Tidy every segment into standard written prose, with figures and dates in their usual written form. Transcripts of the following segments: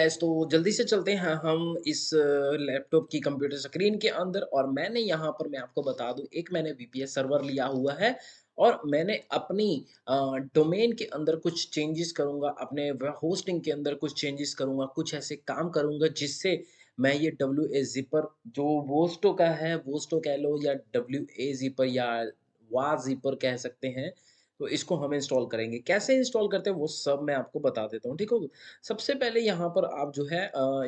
Guys, तो जल्दी से चलते हैं हम इस लैपटॉप की कंप्यूटर स्क्रीन के अंदर। और मैंने यहाँ पर मैं आपको बता दूं, एक मैंने वीपीएस सर्वर लिया हुआ है और मैंने अपनी डोमेन के अंदर कुछ चेंजेस करूँगा, अपने होस्टिंग के अंदर कुछ चेंजेस करूँगा, कुछ ऐसे काम करूँगा जिससे मैं ये डब्ल्यू ए जिपर जो वोस्टो का है, वोस्टो कह लो या डब्ल्यू ए जिपर या वा जिपर कह सकते हैं, तो इसको हम इंस्टॉल करेंगे। कैसे इंस्टॉल करते हैं वो सब मैं आपको बता देता हूँ, ठीक हो? सबसे पहले यहाँ पर आप जो है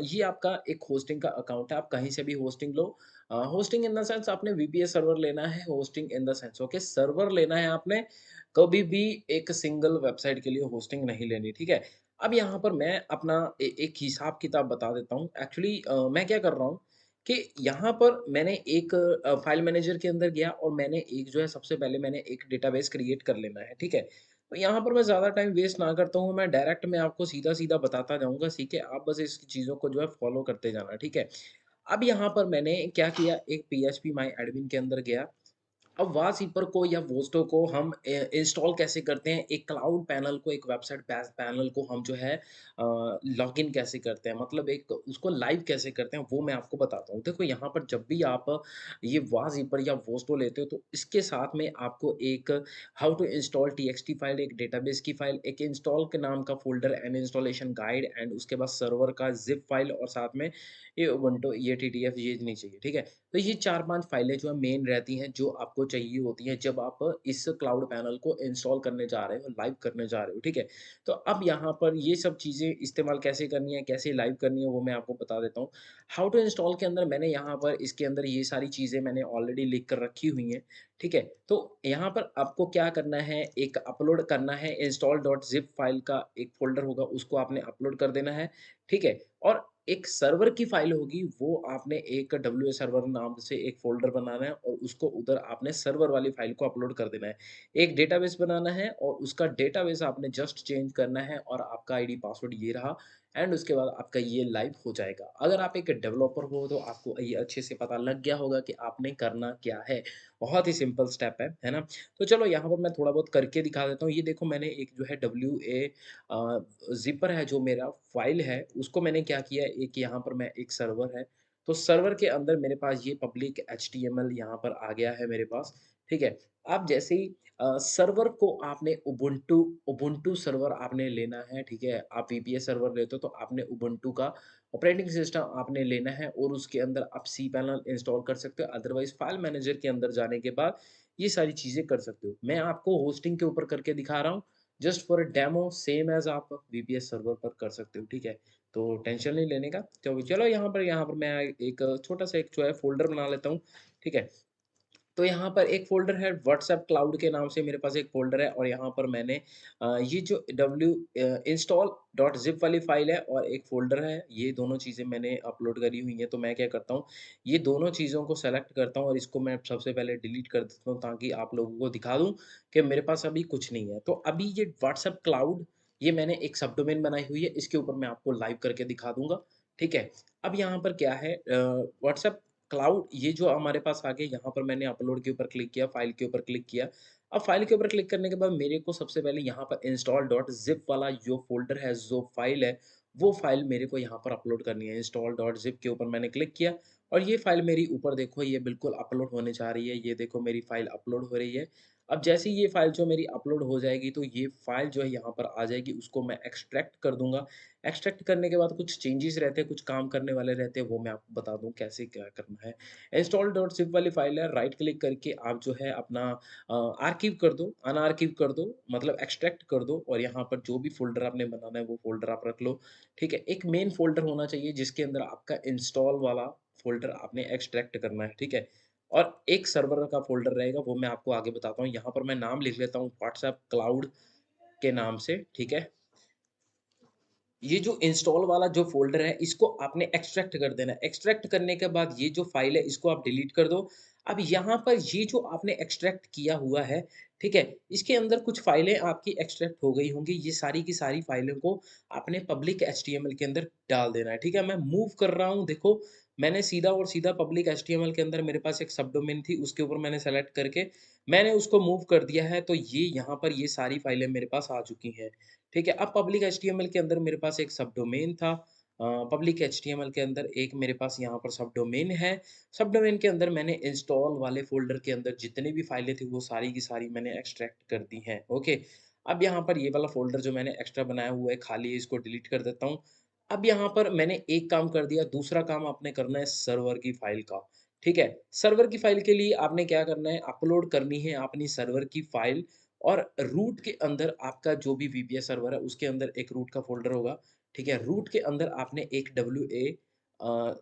ये आपका एक होस्टिंग का अकाउंट है, आप कहीं से भी hosting low. Hosting in the sense आपने वीपीएस सर्वर लेना है, hosting in the sense okay, server लेना है आपने, कभी भी एक सिंगल वेबसाइट के लिए होस्टिंग नहीं लेनी, ठीक है? अब यहाँ पर मैं अपना एक हिसाब-किताब बता देता हूँ। एक्चुअली मैं क्या कर रहा हूँ कि यहाँ पर मैंने एक फ़ाइल मैनेजर के अंदर गया और मैंने एक जो है सबसे पहले मैंने एक डेटाबेस क्रिएट कर लेना है, ठीक है? तो यहाँ पर मैं ज़्यादा टाइम वेस्ट ना करता हूँ, मैं डायरेक्ट मैं आपको सीधा-सीधा बताता जाऊँगा, ठीक है? आप बस इस चीज़ों को जो है फ़ॉलो करते जाना, ठीक है? अब यहाँ पर मैंने क्या किया, एक पीएचपी माय एडमिन के अंदर गया। अब वाज़ीपर को या वोस्टो को हम इंस्टॉल कैसे करते हैं, एक क्लाउड पैनल को, एक वेबसाइट पैनल को हम जो है लॉगिन कैसे करते हैं, मतलब एक उसको लाइव कैसे करते हैं, वो मैं आपको बताता हूँ। देखो यहाँ पर जब भी आप ये वाज़ीपर या वोस्टो लेते हो, तो इसके साथ में आपको एक how to install TXT file, एक डेटाबेस की फाइल, एक इंस्टॉल के नाम का folder and installation guide and उसके बाद सर्वर का ज़िप फाइल और साथ में ये उबुंटू, ये टीटीएफ ये नहीं चाहिए, ठीक है? तो ये 4-5 फाइलें जो है मेन रहती हैं, जो आपको चाहिए होती हैं जब आप इस क्लाउड पैनल को इंस्टॉल करने जा रहे हो, लाइव करने जा रहे हो, ठीक है? तो अब यहाँ पर ये सब चीज़ें इस्तेमाल कैसे करनी है, कैसे लाइव करनी है, वो मैं आपको बता देता हूँ। हाउ टू इंस्टॉल के अंदर मैंने यहाँ पर इसके अंदर ये सारी चीज़ें मैंने ऑलरेडी लिख कर रखी हुई हैं, ठीक है? तो यहाँ पर आपको क्या करना है, एक अपलोड करना है install.zip फाइल का एक फ़ोल्डर होगा, उसको आपने अपलोड कर देना है, ठीक है? और एक सर्वर की फ़ाइल होगी, वो आपने एक डब्ल्यूए सर्वर नाम से एक फ़ोल्डर बनाना है और उसको उधर आपने सर्वर वाली फ़ाइल को अपलोड कर देना है। एक डेटाबेस बनाना है और उसका डेटाबेस आपने जस्ट चेंज करना है और आपका आईडी पासवर्ड ये रहा एंड उसके बाद आपका ये लाइव हो जाएगा। अगर आप एक डेवलपर हो तो आपको ये अच्छे से पता लग गया होगा कि आपने करना क्या है। बहुत ही सिंपल स्टेप है ना? तो चलो यहाँ पर मैं थोड़ा बहुत करके दिखा देता हूँ। ये देखो मैंने एक जो है डब्ल्यूए ज़िपर है जो मेरा फ़ाइल है, उसको मैंने क्या किया है, एक यहाँ पर मैं एक सर्वर है, तो सर्वर के अंदर मेरे पास ये पब्लिक एचटीएमएल यहाँ पर आ गया है मेरे पास, ठीक है? अब जैसे ही सर्वर को आपने उबुंटू उबुंटू सर्वर आपने लेना है, ठीक है? आप वीपीएस सर्वर लेते हो तो आपने उबुंटू का ऑपरेटिंग सिस्टम आपने लेना है और उसके अंदर आप cPanel इंस्टॉल कर सकते हो, अदरवाइज़ फ़ाइल मैनेजर के अंदर जाने के बाद ये सारी चीज़ें कर सकते हो। मैं आपको होस्टिंग के ऊपर करके दिखा रहा हूँ, just for a demo same as आप वीपीएस सर्वर पर कर सकते हो, ठीक है? तो टेंशन नहीं लेने का। तो चलो यहाँ पर मैं एक छोटा-सा एक जो है फ़ोल्डर बना लेता हूँ, ठीक है? तो यहाँ पर एक फ़ोल्डर है व्हाट्सएप क्लाउड के नाम से मेरे पास एक फ़ोल्डर है और यहाँ पर मैंने ये जो इंस्टॉल डॉट ज़िप वाली फ़ाइल है और एक फ़ोल्डर है, ये दोनों चीज़ें मैंने अपलोड करी हुई हैं। तो मैं क्या करता हूँ, ये दोनों चीज़ों को सेलेक्ट करता हूँ और इसको मैं सबसे पहले डिलीट कर देता हूँ ताकि आप लोगों को दिखा दूँ कि मेरे पास अभी कुछ नहीं है। तो अभी ये व्हाट्सएप क्लाउड ये मैंने एक सबडोमेन बनाई हुई है, इसके ऊपर मैं आपको लाइव करके दिखा दूँगा, ठीक है? अब यहाँ पर क्या है व्हाट्सएप क्लाउड ये जो हमारे पास आ गया, यहाँ पर मैंने अपलोड के ऊपर क्लिक किया, फ़ाइल के ऊपर क्लिक किया। अब फ़ाइल के ऊपर क्लिक करने के बाद मेरे को सबसे पहले यहाँ पर इंस्टॉल डॉट ज़िप वाला जो फ़ोल्डर है, जो फ़ाइल है, वो फ़ाइल मेरे को यहाँ पर अपलोड करनी है। इंस्टॉल डॉट ज़िप के ऊपर मैंने क्लिक किया और ये फ़ाइल मेरी ऊपर देखो ये बिल्कुल अपलोड होने जा रही है। ये देखो मेरी फ़ाइल अपलोड हो रही है। अब जैसे ही ये फ़ाइल जो मेरी अपलोड हो जाएगी, तो ये फ़ाइल जो है यहाँ पर आ जाएगी, उसको मैं एक्सट्रैक्ट कर दूँगा। एक्सट्रैक्ट करने के बाद कुछ चेंजेस रहते हैं, कुछ काम करने वाले रहते हैं, वो मैं आपको बता दूँ कैसे क्या करना है। इंस्टॉल डॉट ज़िप वाली फ़ाइल है, राइट क्लिक करके आप जो है अपना आर्काइव कर दो, अनआर्काइव कर दो, मतलब एक्सट्रैक्ट कर दो और यहाँ पर जो भी फ़ोल्डर आपने बनाना है, वो फ़ोल्डर आप रख लो, ठीक है? एक मेन फ़ोल्डर होना चाहिए जिसके अंदर आपका इंस्टॉल वाला फ़ोल्डर आपने एक्सट्रैक्ट करना है, ठीक है? और एक सर्वर का फ़ोल्डर रहेगा, वो मैं आपको आगे बताता हूँ। यहाँ पर मैं नाम लिख लेता हूँ व्हाट्सएप क्लाउड के नाम से, ठीक है? ये जो इंस्टॉल वाला जो फ़ोल्डर है, इसको आपने एक्सट्रैक्ट कर देना है। एक्सट्रैक्ट करने के बाद ये जो फ़ाइल है, इसको आप डिलीट कर दो। अब यहाँ पर ये जो आपने एक्सट्रैक्ट किया हुआ है, ठीक है? इसके अंदर कुछ फ़ाइलें आपकी एक्सट्रैक्ट हो गई होंगी। ये सारी की सारी फ़ाइलों को आपने पब्लिक एचटीएमएल के अंदर डाल देना है, ठीक है? मैं मूव कर रहा हूँ, देखो मैंने सीधा और सीधा पब्लिक एचटीएमएल के अंदर मेरे पास एक सबडोमेन थी, उसके ऊपर मैंने सेलेक्ट करके मैंने उसको मूव कर दिया है, तो ये यहाँ पर ये सारी फ़ाइलें मेरे पास आ चुकी हैं। ठीक है, अब पब्लिक एचटीएमएल के अंदर मेरे पास एक सबडोमेन था, पब्लिक एचटीएमएल के अंदर एक मेरे पास यहाँ पर सब डोमेन है। सब डोमेन के अंदर मैंने इंस्टॉल वाले फ़ोल्डर के अंदर जितनी भी फ़ाइलें थी वो सारी की सारी मैंने एक्सट्रैक्ट कर दी हैं, ओके। अब यहाँ पर ये वाला फ़ोल्डर जो मैंने एक्स्ट्रा बनाया हुआ है खाली है, इसको डिलीट कर देता हूँ। अब यहाँ पर मैंने एक काम कर दिया, दूसरा काम आपने करना है सर्वर की फ़ाइल का, ठीक है? सर्वर की फ़ाइल के लिए आपने क्या करना है, अपलोड करनी है अपनी सर्वर की फ़ाइल और रूट के अंदर आपका जो भी वीपीएस सर्वर है, उसके अंदर एक रूट का फ़ोल्डर होगा, ठीक है? रूट के अंदर आपने एक अ,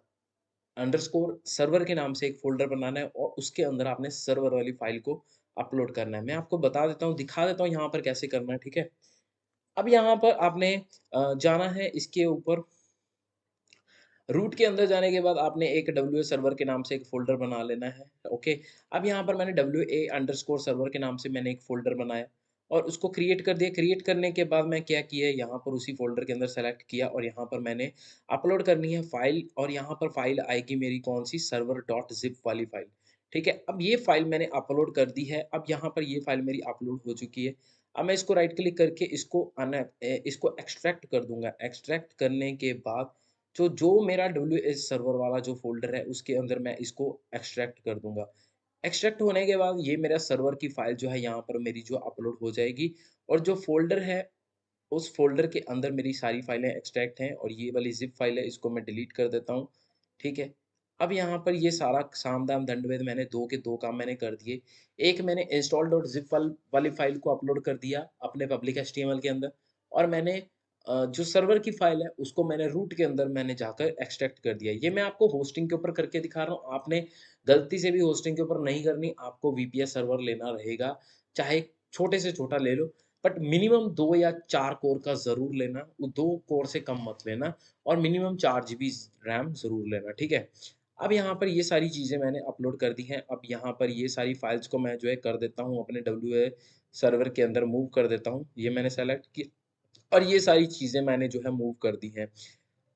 अंडरस्कोर सर्वर के नाम से एक फ़ोल्डर बनाना है और उसके अंदर आपने सर्वर वाली फ़ाइल को अपलोड करना है। मैं आपको बता देता हूँ, दिखा देता हूँ यहाँ पर कैसे करना है, ठीक है? अब यहाँ पर आपने जाना है इसके ऊपर रूट के अंदर जाने के बाद आपने एक डब्ल्यूए सर्वर के नाम से एक फ़ोल्डर बना लेना है, ओके। अब यहाँ पर मैंने डब्ल्यूए अंडरस्कोर सर्वर के नाम से मैंने एक फ़ोल्डर बनाया और उसको क्रिएट कर दिया। क्रिएट करने के बाद मैं क्या किया, यहाँ पर उसी फ़ोल्डर के अंदर सेलेक्ट किया और यहाँ पर मैंने अपलोड करनी है फ़ाइल और यहाँ पर फ़ाइल आएगी मेरी कौन-सी सर्वर डॉट ज़िप वाली फ़ाइल, ठीक है। अब ये फ़ाइल मैंने अपलोड कर दी है। अब यहाँ पर ये फ़ाइल मेरी अपलोड हो चुकी है। अब मैं इसको राइट क्लिक करके इसको एक्सट्रैक्ट कर दूँगा। एक्सट्रैक्ट करने के बाद जो मेरा डब्ल्यूएस सर्वर वाला जो फ़ोल्डर है, उसके अंदर मैं इसको एक्सट्रैक्ट कर दूँगा। एक्सट्रैक्ट होने के बाद ये मेरा सर्वर की फ़ाइल जो है यहाँ पर मेरी जो अपलोड हो जाएगी और जो फ़ोल्डर है, उस फ़ोल्डर के अंदर मेरी सारी फ़ाइलें एक्सट्रैक्ट हैं और ये वाली ज़िप फ़ाइल है, इसको मैं डिलीट कर देता हूँ, ठीक है। अब यहाँ पर ये सारा साम-दाम दंड-भेद मैंने 2 के 2 काम मैंने कर दिए। एक मैंने इंस्टॉल डॉट ज़िप वाली फ़ाइल को अपलोड कर दिया अपने पब्लिक एचटीएमएल के अंदर और मैंने जो सर्वर की फ़ाइल है, उसको मैंने रूट के अंदर मैंने जाकर एक्सट्रैक्ट कर दिया। ये मैं आपको होस्टिंग के ऊपर करके दिखा रहा हूँ। आपने गलती से भी होस्टिंग के ऊपर नहीं करनी, आपको वीपीएस सर्वर लेना रहेगा, चाहे छोटे से छोटा ले लो, बट मिनिमम 2 या 4 कोर का ज़रूर लेना, वो 2 कोर से कम मत लेना और मिनिमम 4 जीबी रैम ज़रूर लेना, ठीक है? अब यहाँ पर ये सारी चीज़ें मैंने अपलोड कर दी हैं। अब यहाँ पर ये सारी फ़ाइल्स को मैं जो है कर देता हूँ अपने डब्ल्यूए सर्वर के अंदर मूव कर देता हूँ। ये मैंने सेलेक्ट की और ये सारी चीज़ें मैंने जो है मूव कर दी हैं।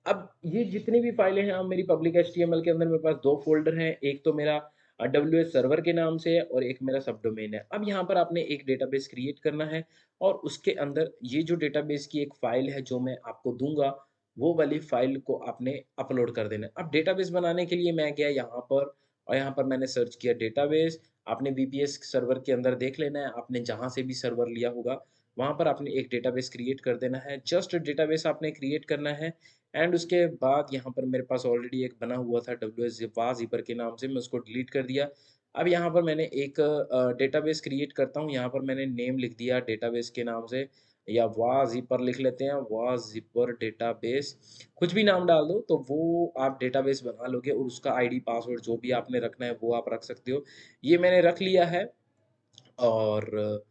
अब ये जितनी भी फाइलें हैं, अब मेरी पब्लिक एचटीएमएल के अंदर मेरे पास 2 फ़ोल्डर हैं। एक तो मेरा डब्ल्यूएस सर्वर के नाम से है और एक मेरा सब डोमेन है। अब यहाँ पर आपने एक डेटाबेस क्रिएट करना है और उसके अंदर ये जो डेटाबेस की एक फ़ाइल है जो मैं आपको दूँगा, वो वाली फ़ाइल को आपने अपलोड कर देना है। अब डेटाबेस बनाने के लिए मैं गया यहाँ पर और यहाँ पर मैंने सर्च किया डेटाबेस। आपने वीपीएस सर्वर के अंदर देख लेना है, आपने जहाँ से भी सर्वर लिया होगा, वहाँ पर आपने एक डेटाबेस क्रिएट कर देना है। जस्ट डेटाबेस आपने क्रिएट करना है एंड उसके बाद यहाँ पर मेरे पास ऑलरेडी एक बना हुआ था डब्ल्यूएस ज़िपर के नाम से, मैं उसको डिलीट कर दिया। अब यहाँ पर मैंने एक डेटाबेस क्रिएट करता हूँ, यहाँ पर मैंने नेम लिख दिया डेटाबेस के नाम से या ज़िपर लिख लेते हैं, ज़िपर डेटाबेस। कुछ भी नाम डाल दो, तो वो आप डेटाबेस बना लोगे और उसका आईडी, पासवर्ड जो भी आपने रखना है, वो आप रख सकते हो। ये मैंने रख लिया है और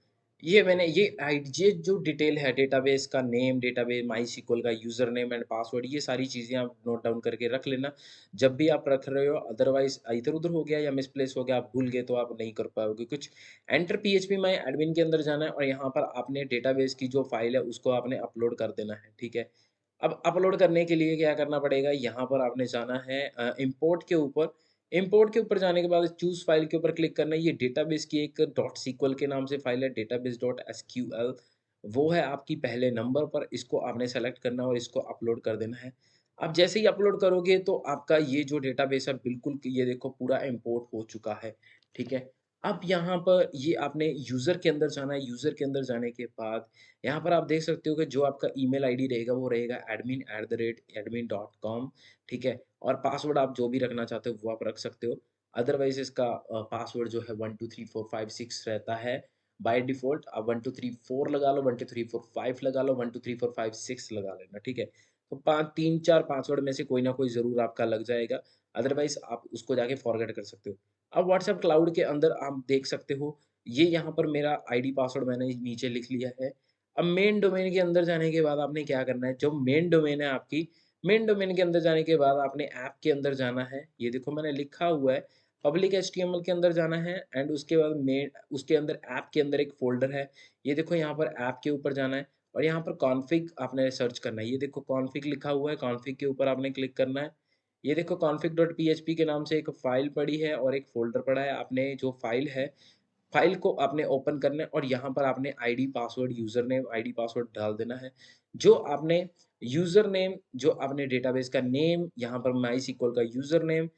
ये जो डिटेल है डेटाबेस का नेम, डेटाबेस माईएसक्यूएल का यूज़र नेम एंड पासवर्ड, ये सारी चीज़ें आप नोट डाउन करके रख लेना। जब भी आप रख रहे हो अदरवाइज़ इधर-उधर हो गया या मिसप्लेस हो गया, आप भूल गए तो आप नहीं कर पाओगे कुछ। एंटर पीएचपी माय एडमिन के अंदर जाना है और यहाँ पर आपने डेटाबेस की जो फ़ाइल है उसको आपने अपलोड कर देना है, ठीक है? अब अपलोड करने के लिए क्या करना पड़ेगा, यहाँ पर आपने जाना है इंपोर्ट के ऊपर जाने के बाद चूज़ फ़ाइल के ऊपर क्लिक करना है। ये डेटाबेस की एक डॉट सीक्वल के नाम से फ़ाइल है, डेटाबेस डॉट एसक्यूएल। वो है आपकी पहले नंबर पर, इसको आपने सेलेक्ट करना है और इसको अपलोड कर देना है। अब जैसे ही अपलोड करोगे तो आपका ये जो डेटाबेस है बिल्कुल ये देखो पूरा इम्पोर्ट हो चुका है, ठीक है? अब यहाँ पर ये आपने यूज़र के अंदर जाना है, यूज़र के अंदर जाने के बाद यहाँ पर आप देख सकते हो कि जो आपका ईमेल आईडी रहेगा वो रहेगा admin@admin.com, ठीक है? और पासवर्ड आप जो भी रखना चाहते हो वो आप रख सकते हो। अदरवाइज़ इसका पासवर्ड जो है 1 2 3 4 5 6 रहता है बाय डिफ़ॉल्ट। आप 1 2 3 4 लगा लो, 1 2 3 4 5 लगा लो, 1 2 3 4 5 6 लगा लेना, ठीक है? तो 3-4 पासवर्ड में से कोई ना कोई ज़रूर आपका लग जाएगा, अदरवाइज़ आप उसको जाके फ़ॉरगेट कर सकते हो। अब व्हाट्सएप क्लाउड के अंदर आप देख सकते हो, ये यहाँ पर मेरा आईडी पासवर्ड मैंने नीचे लिख लिया है। अब मेन डोमेन के अंदर जाने के बाद आपने क्या करना है, जो मेन डोमेन है आपकी, मेन डोमेन के अंदर जाने के बाद आपने ऐप के अंदर जाना है। ये देखो मैंने लिखा हुआ है, पब्लिक एचटीएमएल के अंदर जाना है एंड उसके बाद मेन उसके अंदर ऐप के अंदर एक फ़ोल्डर है। ये देखो यहाँ पर ऐप के ऊपर जाना है और यहाँ पर कॉन्फ़िग आपने सर्च करना है। ये देखो कॉन्फ़िग लिखा हुआ है, कॉन्फ़िग के ऊपर आपने क्लिक करना है। ये देखो config.php के नाम से एक फ़ाइल पड़ी है और एक फ़ोल्डर पड़ा है। आपने जो फ़ाइल है, फ़ाइल को आपने ओपन करना है और यहाँ पर आपने ID password user name ID password डाल देना है। जो आपने यूज़र नेम जो आपने डेटाबेस का नेम, यहाँ पर माईएसक्यूएल का यूज़र नेम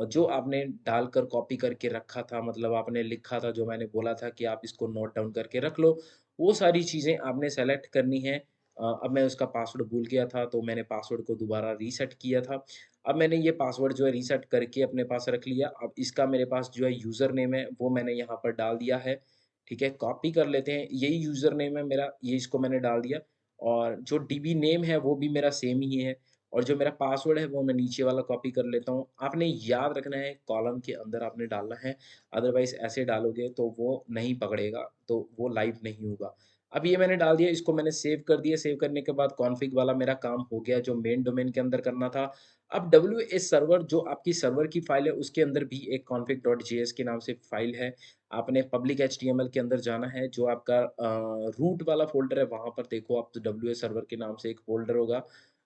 जो आपने डालकर कॉपी करके रखा था, मतलब आपने लिखा था, जो मैंने बोला था कि आप इसको नोट डाउन करके रख लो, वो सारी चीज़ें आपने सेलेक्ट करनी है। अब मैं उसका पासवर्ड भूल गया था, तो मैंने पासवर्ड को दोबारा रीसेट किया था। अब मैंने ये पासवर्ड जो है रीसेट करके अपने पास रख लिया। अब इसका मेरे पास जो है यूज़र नेम है, वो मैंने यहाँ पर डाल दिया है, ठीक है? कॉपी कर लेते हैं, यही यूज़र नेम है मेरा, ये इसको मैंने डाल दिया। और जो डीबी नेम है वो भी मेरा सेम ही है और जो मेरा पासवर्ड है वो मैं नीचे वाला कॉपी कर लेता हूँ। आपने याद रखना है कॉलम के अंदर आपने डालना है, अदरवाइज़ ऐसे डालोगे तो वो नहीं पकड़ेगा, तो वो लाइव नहीं होगा। अब ये मैंने डाल दिया, इसको मैंने सेव कर दिया, सेव करने के बाद कॉन्फ़िग वाला मेरा काम हो गया जो मेन डोमेन के अंदर करना था। अब डब्ल्यूएस सर्वर जो आपकी सर्वर की फ़ाइल है उसके अंदर भी एक config.js के नाम से फ़ाइल है। आपने पब्लिक एचटीएमएल के अंदर जाना है, जो आपका रूट वाला फ़ोल्डर है वहाँ पर देखो आप, तो डब्ल्यूएस सर्वर के नाम से एक फ़ोल्डर होगा।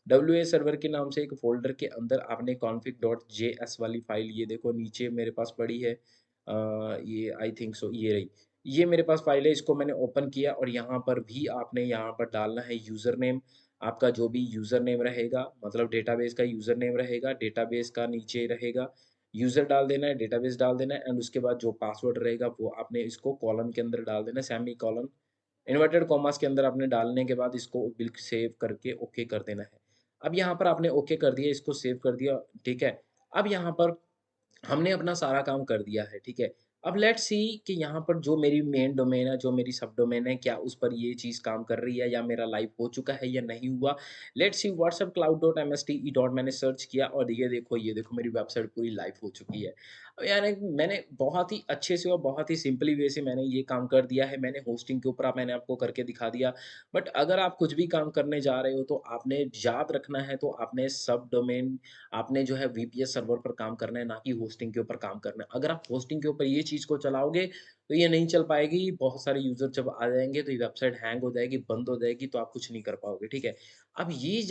डब्ल्यूएस सर्वर के नाम से एक फ़ोल्डर के अंदर आपने config.js वाली फ़ाइल ये देखो नीचे मेरे पास पड़ी है। ये आई थिंक सो ये रही। ये मेरे पास फ़ाइल है, इसको मैंने ओपन किया और यहाँ पर भी आपने यहाँ पर डालना है यूज़र नेम। आपका जो भी यूज़र नेम रहेगा, मतलब डेटाबेस का यूज़र नेम रहेगा, डेटाबेस का नीचे रहेगा, यूज़र डाल देना है, डेटाबेस डाल देना है एंड उसके बाद जो पासवर्ड रहेगा वो आपने इसको कॉलन के अंदर डाल देना है, सेमीकोलन, इन्वर्टेड कॉमास के अंदर आपने डालने के बाद इसको बिल्क सेव करके ओके कर देना है। अब यहाँ पर आपने ओके कर दिया, इसको सेव कर दिया, ठीक है? अब यहाँ पर हमने अपना सारा काम कर दिया है, ठीक है? अब लेट्स सी कि यहाँ पर जो मेरी मेन डोमेन है, जो मेरी सब डोमेन है, क्या उस पर ये चीज़ काम कर रही है या मेरा लाइव हो चुका है या नहीं हुआ? Let's see WhatsApp cloud.mste dot मैंने सर्च किया और ये देखो मेरी वेबसाइट पूरी लाइव हो चुकी है। अब यानी मैंने बहुत ही अच्छे से और बहुत ही सिंपली वे से मैंने ये काम कर दिया है। मैंने होस्टिंग के ऊपर मैंने आपको करके दिखा दिया। बट अगर आप कुछ भी काम करने जा रहे हो तो आपने याद रखना है, तो आपने सब डोमेन आपने जो है वीपीएस सर्वर पर काम करना है, ना कि होस्टिंग के ऊपर काम करना है। अगर आप होस्टिंग के ऊपर ये चीज़ को चलाओगे, तो ये नहीं चल पाएगी। बहुत सारे यूज़र जब आ जाएँगे, तो ये वेबसाइट हैंग हो जाएगी, बंद हो जाएगी, तो आप कुछ नहीं कर पाओगे, ठीक है? अब ये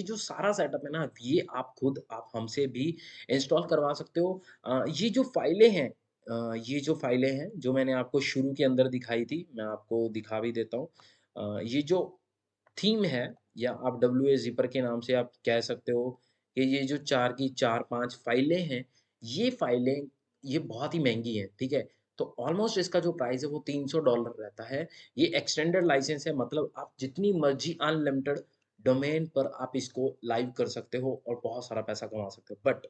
जो सारा सेटअप है ना, ये आप खुद आप हमसे भी इंस्टॉल करवा सकते हो। ये जो फाइलें हैं ये जो फाइलें हैं, जो मैंने आपको शुरू के अंदर दिखाई थी, मैं आपको दिखा भी देता हूँ। ये जो थीम है या आप डब्ल्यूए ज़िपर के नाम से आप कह सकते हो कि ये जो 4 की 4-5 फाइलें हैं, ये फाइलें ये बहुत ही महँगी हैं, ठीक है? तो ऑलमोस्ट इसका जो प्राइस है वो $300 रहता है। ये एक्सटेंडेड लाइसेंस है, मतलब आप जितनी मर्ज़ी अनलिमिटेड डोमेन पर आप इसको लाइव कर सकते हो और बहुत सारा पैसा कमा सकते हो। बट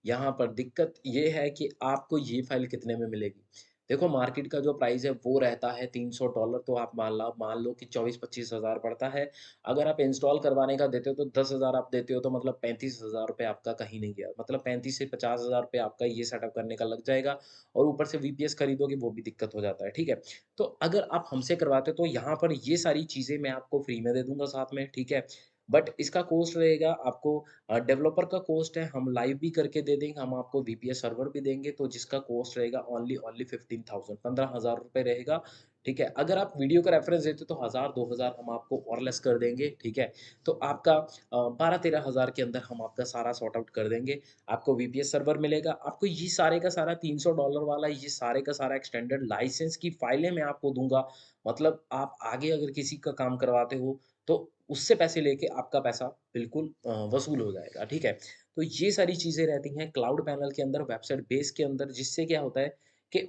यहाँ पर दिक्कत ये है कि आपको ये फाइल कितने में मिलेगी? देखो मार्केट का जो प्राइस है वो रहता है $300, तो आप मान लो कि 24-25 हज़ार पड़ता है। अगर आप इंस्टॉल करवाने का देते हो तो 10,000 आप देते हो, तो मतलब 35,000 रुपए आपका कहीं नहीं गया। मतलब 35 से 50,000 रुपए आपका ये सेटअप करने का लग जाएगा और ऊपर से वीपीएस खरीदोगे वो भी दिक्कत हो जाता है, ठीक है? तो अगर आप हमसे करवाते हो तो यहाँ पर ये सारी चीज़ें मैं आपको फ्री में दे दूँगा साथ में, ठीक है? बट इसका कॉस्ट रहेगा आपको डेवलपर का कॉस्ट है, हम लाइव भी करके दे देंगे, हम आपको वीपीएस सर्वर भी देंगे, तो जिसका कॉस्ट रहेगा ओनली 15,000 15,000 रुपए रहेगा, ठीक है? अगर आप वीडियो का रेफरेंस देते हो तो 1000 2000 हम आपको और लेस कर देंगे, ठीक है? तो आपका 12-13 हज़ार के अंदर हम आपका सारा सॉर्ट आउट कर देंगे। आपको वीपीएस सर्वर मिलेगा, आपको ये सारे का सारा $300 वाला ये सारे का सारा एक्सटेंडेड लाइसेंस की फाइलें मैं आपको दूँगा। मतलब आप आगे अगर किसी का काम करवाते हो, तो उससे पैसे लेके आपका पैसा बिल्कुल वसूल हो जाएगा, ठीक है? तो ये सारी चीज़ें रहती हैं क्लाउड पैनल के अंदर, वेबसाइट बेस के अंदर, जिससे क्या होता है कि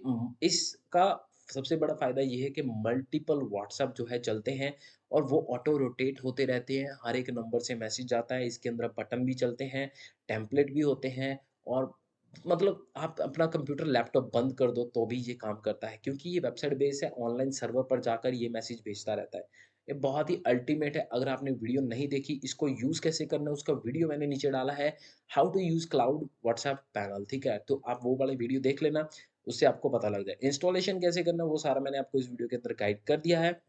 इसका सबसे बड़ा फ़ायदा ये है कि मल्टीपल व्हाट्सएप जो है चलते हैं और वो ऑटो रोटेट होते रहते हैं, हर एक नंबर से मैसेज जाता है, इसके अंदर बटन भी चलते हैं, टेम्पलेट भी होते हैं और मतलब आप अपना कंप्यूटर, लैपटॉप बंद कर दो तो भी ये काम करता है, क्योंकि ये वेबसाइट बेस है, ऑनलाइन सर्वर पर जाकर ये मैसेज भेजता रहता है। ये बहुत ही अल्टीमेट है, अगर आपने वीडियो नहीं देखी, इसको यूज़ कैसे करना है उसका वीडियो मैंने नीचे डाला है, how to use cloud WhatsApp panel, ठीक है? तो आप वो वाला वीडियो देख लेना, उससे आपको पता लग जाए। इंस्टॉलेशन कैसे करना है वो सारा मैंने आपको इस वीडियो के अंदर गाइड कर दिया है।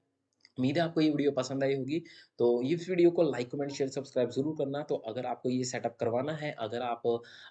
उम्मीद है आपको ये वीडियो पसंद आई होगी। तो इस वीडियो को लाइक, कमेंट, शेयर, सब्सक्राइब ज़रूर करना। तो अगर आपको ये सेटअप करवाना है, अगर आप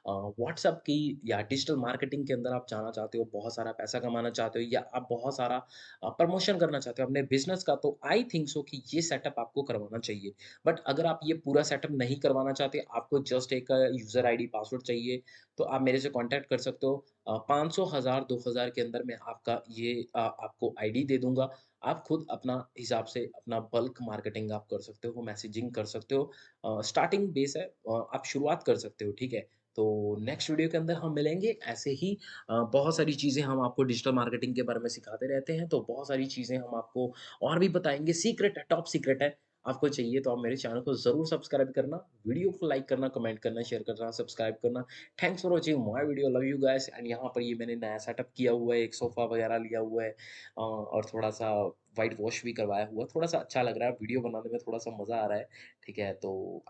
व्हाट्सएप की या डिजिटल मार्केटिंग के अंदर आप जाना चाहते हो, बहुत सारा पैसा कमाना चाहते हो या आप बहुत सारा प्रमोशन करना चाहते हो अपने बिज़नेस का, तो आई थिंक सो कि ये सेटअप आपको करवाना चाहिए। बट अगर आप ये पूरा सेटअप नहीं करवाना चाहते, आपको जस्ट एक यूज़र आईडी, पासवर्ड चाहिए, तो आप मेरे से कॉन्टैक्ट कर सकते हो। 500, 1000, 2000 के अंदर मैं आपका ये आपको आईडी दे दूँगा। आप खुद अपना हिसाब से अपना बल्क मार्केटिंग आप कर सकते हो, मैसेजिंग कर सकते हो। स्टार्टिंग बेस है आप शुरुआत कर सकते हो, ठीक है? तो नेक्स्ट वीडियो के अंदर हम मिलेंगे ऐसे ही बहुत सारी चीज़ें हम आपको डिजिटल मार्केटिंग के बारे में सिखाते रहते हैं, तो बहुत सारी चीज़ें हम आपको और भी बताएँगे, सीक्रेट है, टॉप सीक्रेट है। आपको चाहिए तो आप मेरे चैनल को ज़रूर सब्सक्राइब करना, वीडियो को लाइक करना, कमेंट करना, शेयर करना, सब्सक्राइब करना। Thanks for watching my video, love you guys and यहाँ पर ये मैंने नया सेटअप किया हुआ है, एक सोफ़ा वगैरह लिया हुआ है और थोड़ा-सा व्हाइट वॉश भी करवाया हुआ है, थोड़ा-सा अच्छा लग रहा है, वीडियो बनाने में थोड़ा-सा मज़ा आ रहा है, ठीक है? तो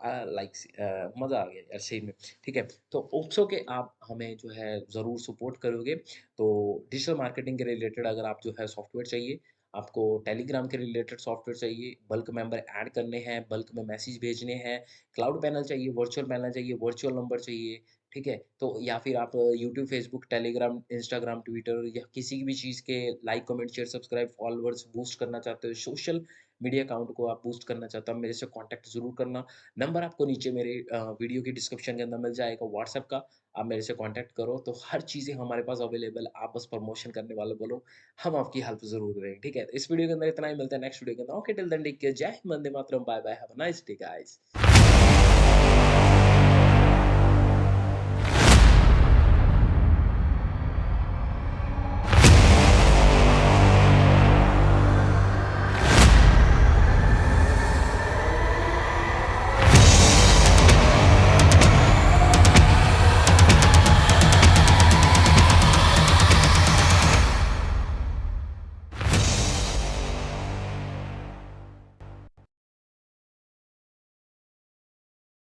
मज़ा आ गया यार सही में, ठीक है? तो होप सो कि आप हमें जो है ज़रूर सपोर्ट करोगे। तो डिजिटल मार्केटिंग के रिलेटेड अगर आप जो है सॉफ्टवेयर चाहिए, आपको टेलीग्राम के रिलेटेड सॉफ्टवेयर चाहिए, बल्क मेंबर ऐड करने हैं, बल्क में मैसेज भेजने हैं, क्लाउड पैनल चाहिए, वर्चुअल पैनल चाहिए, वर्चुअल नंबर चाहिए, ठीक है? तो या फिर आप YouTube, Facebook, Telegram, Instagram, Twitter या किसी भी चीज़ के like, comment, share, subscribe, followers boost करना चाहते हो, सोशल मीडिया अकाउंट को आप बूस्ट करना चाहते हो, मेरे से कॉन्टैक्ट ज़रूर करना। नंबर आपको नीचे मेरे वीडियो की डिस्क्रिप्शन के अंदर मिल जाएगा व्हाट्सएप का, आप मेरे से कॉन्टैक्ट करो, तो हर चीज़ें हमारे पास अवेलेबल है, आप बस प्रमोशन करने वाले बोलो, हम आपकी हेल्प ज़रूर करेंगे, ठीक है? इस वीडियो के अंदर इतना ही, मिलते हैं नेक्स्ट वीडियो के अंदर। Okay till then take care, जय हिंद, वंदे मातरम, bye bye, have a nice day guys.